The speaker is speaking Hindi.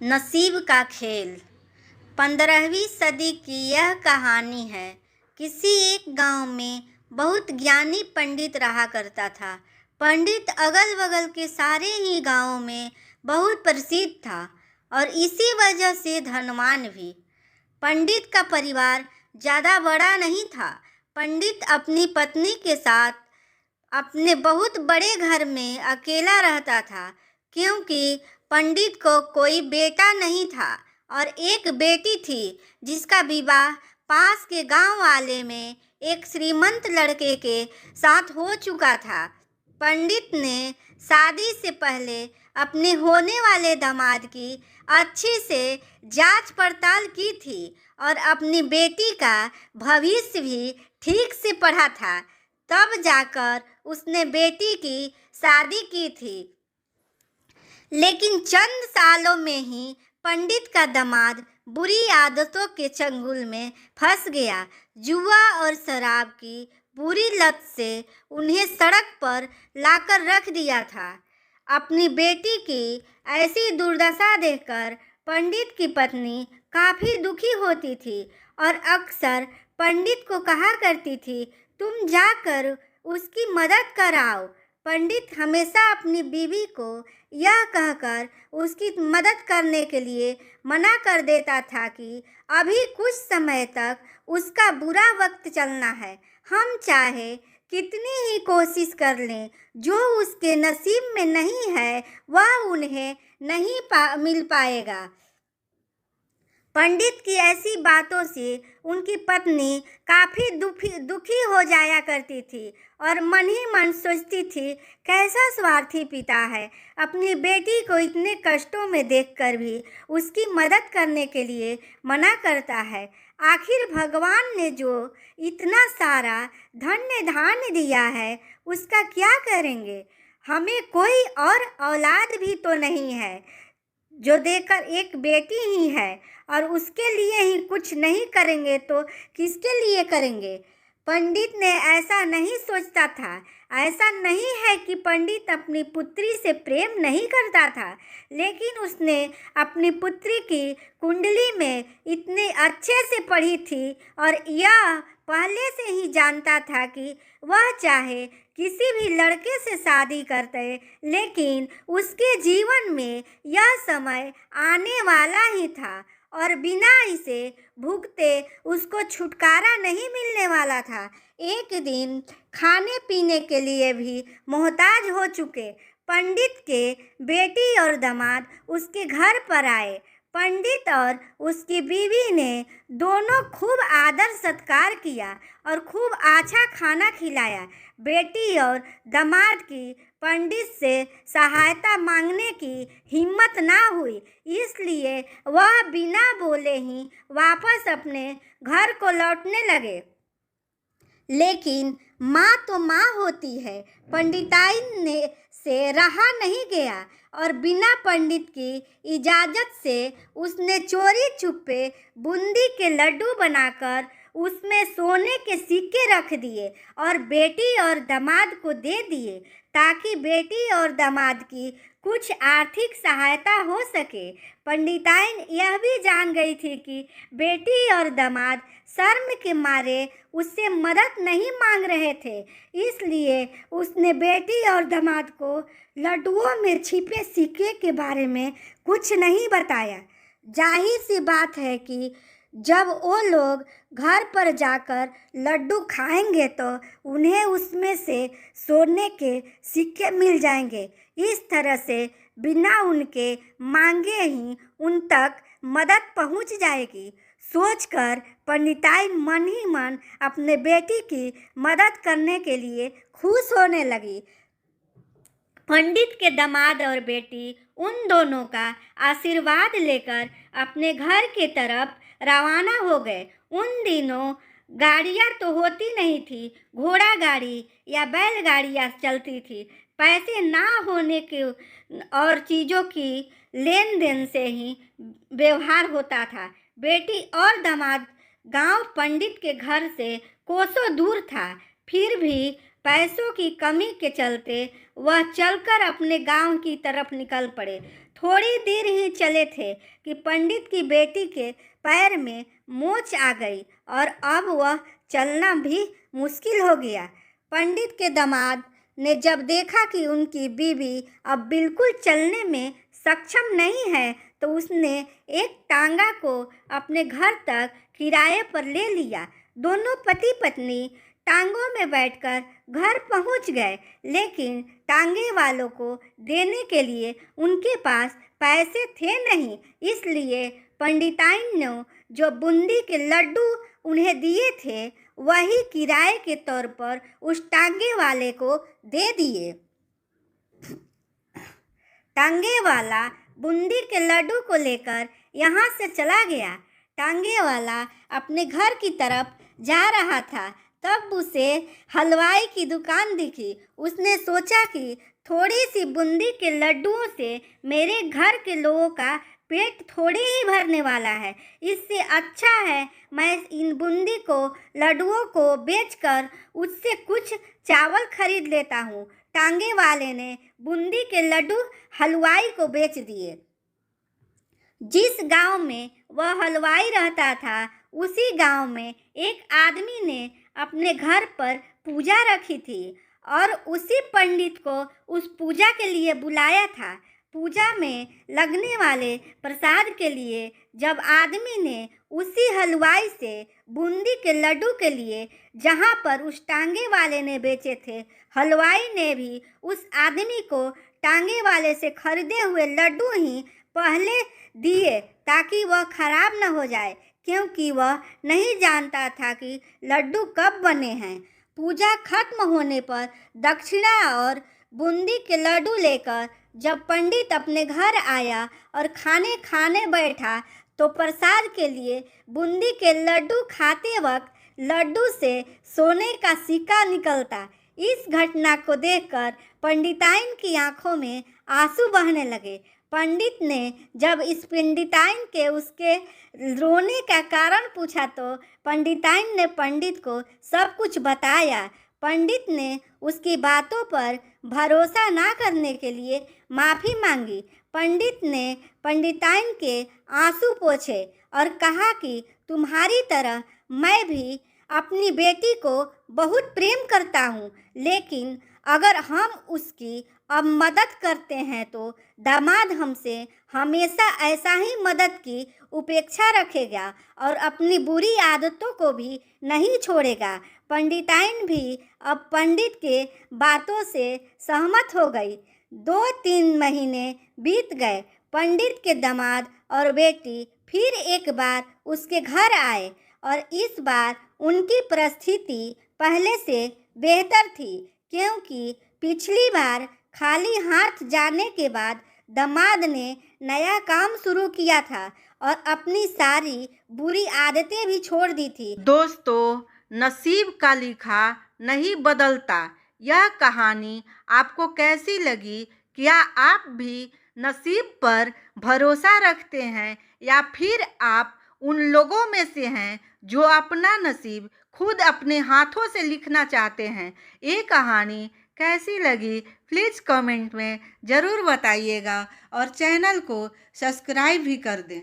नसीब का खेल। 15वीं सदी की यह कहानी है। किसी एक गांव में बहुत ज्ञानी पंडित रहा करता था। पंडित अगल बगल के सारे ही गांवों में बहुत प्रसिद्ध था और इसी वजह से धनवान भी। पंडित का परिवार ज़्यादा बड़ा नहीं था। पंडित अपनी पत्नी के साथ अपने बहुत बड़े घर में अकेला रहता था, क्योंकि पंडित को कोई बेटा नहीं था और एक बेटी थी जिसका विवाह पास के गांव वाले में एक श्रीमंत लड़के के साथ हो चुका था। पंडित ने शादी से पहले अपने होने वाले दामाद की अच्छे से जांच पड़ताल की थी और अपनी बेटी का भविष्य भी ठीक से पढ़ा था। तब जाकर उसने बेटी की शादी की थी। लेकिन चंद सालों में ही पंडित का दामाद बुरी आदतों के चंगुल में फंस गया। जुआ और शराब की बुरी लत से उन्हें सड़क पर लाकर रख दिया था। अपनी बेटी की ऐसी दुर्दशा देखकर पंडित की पत्नी काफ़ी दुखी होती थी और अक्सर पंडित को कहा करती थी, तुम जाकर उसकी मदद कराओ। पंडित हमेशा अपनी बीवी को यह कहकर उसकी मदद करने के लिए मना कर देता था कि अभी कुछ समय तक उसका बुरा वक्त चलना है। हम चाहे कितनी ही कोशिश कर लें, जो उसके नसीब में नहीं है वह उन्हें नहीं मिल पाएगा। पंडित की ऐसी बातों से उनकी पत्नी काफ़ी दुखी हो जाया करती थी और मन ही मन सोचती थी, कैसा स्वार्थी पिता है, अपनी बेटी को इतने कष्टों में देखकर भी उसकी मदद करने के लिए मना करता है। आखिर भगवान ने जो इतना सारा धन्य धान्य दिया है उसका क्या करेंगे। हमें कोई और औलाद भी तो नहीं है, जो देकर एक बेटी ही है और उसके लिए ही कुछ नहीं करेंगे तो किसके लिए करेंगे। पंडित ने ऐसा नहीं सोचता था। ऐसा नहीं है कि पंडित अपनी पुत्री से प्रेम नहीं करता था, लेकिन उसने अपनी पुत्री की कुंडली में इतने अच्छे से पढ़ी थी और यह पहले से ही जानता था कि वह चाहे किसी भी लड़के से शादी करते, लेकिन उसके जीवन में यह समय आने वाला ही था और बिना इसे भुगते उसको छुटकारा नहीं मिलने वाला था। एक दिन खाने पीने के लिए भी मोहताज हो चुके पंडित के बेटी और दामाद उसके घर पर आए। पंडित और उसकी बीवी ने दोनों खूब आदर सत्कार किया और खूब अच्छा खाना खिलाया। बेटी और दामाद की पंडित से सहायता मांगने की हिम्मत ना हुई, इसलिए वह बिना बोले ही वापस अपने घर को लौटने लगे। लेकिन माँ तो माँ होती है। पंडिताइन ने से रहा नहीं गया और बिना पंडित की इजाज़त से उसने चोरी छुपे बूंदी के लड्डू बनाकर उसमें सोने के सिक्के रख दिए और बेटी और दामाद को दे दिए, ताकि बेटी और दामाद की कुछ आर्थिक सहायता हो सके। पंडिताइन यह भी जान गई थी कि बेटी और दामाद शर्म के मारे उससे मदद नहीं मांग रहे थे, इसलिए उसने बेटी और दामाद को लड्डुओं में छिपे सिक्के के बारे में कुछ नहीं बताया। जाहिर सी बात है कि जब वो लोग घर पर जाकर लड्डू खाएंगे तो उन्हें उसमें से सोने के सिक्के मिल जाएंगे। इस तरह से बिना उनके मांगे ही उन तक मदद पहुंच जाएगी। सोचकर पंडिताइन मन ही मन अपने बेटी की मदद करने के लिए खुश होने लगी। पंडित के दामाद और बेटी उन दोनों का आशीर्वाद लेकर अपने घर की तरफ रवाना हो गए। उन दिनों गाड़ियाँ तो होती नहीं थी, घोड़ा गाड़ी या बैलगाड़ियाँ चलती थी। पैसे ना होने के और चीज़ों की लेन देन से ही व्यवहार होता था। बेटी और दामाद गांव पंडित के घर से कोसों दूर था, फिर भी पैसों की कमी के चलते वह चलकर अपने गांव की तरफ निकल पड़े। थोड़ी देर ही चले थे कि पंडित की बेटी के पैर में मोच आ गई और अब वह चलना भी मुश्किल हो गया। पंडित के दामाद ने जब देखा कि उनकी बीवी अब बिल्कुल चलने में सक्षम नहीं है तो उसने एक टांगा को अपने घर तक किराए पर ले लिया। दोनों पति पत्नी टांगों में बैठकर घर पहुंच गए, लेकिन टांगे वालों को देने के लिए उनके पास पैसे थे नहीं। इसलिए पंडिताइन ने जो बूंदी के लड्डू उन्हें दिए थे वही किराए के तौर पर उस टांगे वाले को दे दिए। टांगे वाला बूंदी के लड्डू को लेकर यहाँ से चला गया। टांगे वाला अपने घर की तरफ जा रहा था, तब उसे हलवाई की दुकान दिखी। उसने सोचा कि थोड़ी सी बूंदी के लड्डुओं से मेरे घर के लोगों का पेट थोड़े ही भरने वाला है। इससे अच्छा है मैं इन बूंदी को लड्डुओं को बेचकर उससे कुछ चावल खरीद लेता हूँ। टांगे वाले ने बूंदी के लड्डू हलवाई को बेच दिए। जिस गांव में वह हलवाई रहता था उसी गांव में एक आदमी ने अपने घर पर पूजा रखी थी और उसी पंडित को उस पूजा के लिए बुलाया था। पूजा में लगने वाले प्रसाद के लिए जब आदमी ने उसी हलवाई से बूंदी के लड्डू के लिए जहां पर उस टांगे वाले ने बेचे थे, हलवाई ने भी उस आदमी को टांगे वाले से खरीदे हुए लड्डू ही पहले दिए ताकि वह खराब न हो जाए, क्योंकि वह नहीं जानता था कि लड्डू कब बने हैं। पूजा खत्म होने पर दक्षिणा और बूंदी के लड्डू लेकर जब पंडित अपने घर आया और खाने बैठा तो प्रसाद के लिए बूंदी के लड्डू खाते वक्त लड्डू से सोने का सिक्का निकलता। इस घटना को देखकर पंडिताइन की आंखों में आंसू बहने लगे। पंडित ने जब इस पंडिताइन के उसके रोने का कारण पूछा तो पंडिताइन ने पंडित को सब कुछ बताया। पंडित ने उसकी बातों पर भरोसा ना करने के लिए माफ़ी मांगी। पंडित ने पंडिताइन के आंसू पोंछे और कहा कि तुम्हारी तरह मैं भी अपनी बेटी को बहुत प्रेम करता हूँ, लेकिन अगर हम उसकी अब मदद करते हैं तो दामाद हमसे हमेशा ऐसा ही मदद की उपेक्षा रखेगा और अपनी बुरी आदतों को भी नहीं छोड़ेगा। पंडिताइन भी अब पंडित के बातों से सहमत हो गई। 2-3 महीने बीत गए। पंडित के दामाद और बेटी फिर एक बार उसके घर आए और इस बार उनकी परिस्थिति पहले से बेहतर थी, क्योंकि पिछली बार खाली हाथ जाने के बाद दामाद ने नया काम शुरू किया था और अपनी सारी बुरी आदतें भी छोड़ दी थी। दोस्तों, नसीब का लिखा नहीं बदलता। यह कहानी आपको कैसी लगी? क्या आप भी नसीब पर भरोसा रखते हैं या फिर आप उन लोगों में से हैं जो अपना नसीब खुद अपने हाथों से लिखना चाहते हैं? ये कहानी कैसी लगी प्लीज़ कमेंट में ज़रूर बताइएगा और चैनल को सब्सक्राइब भी कर दें।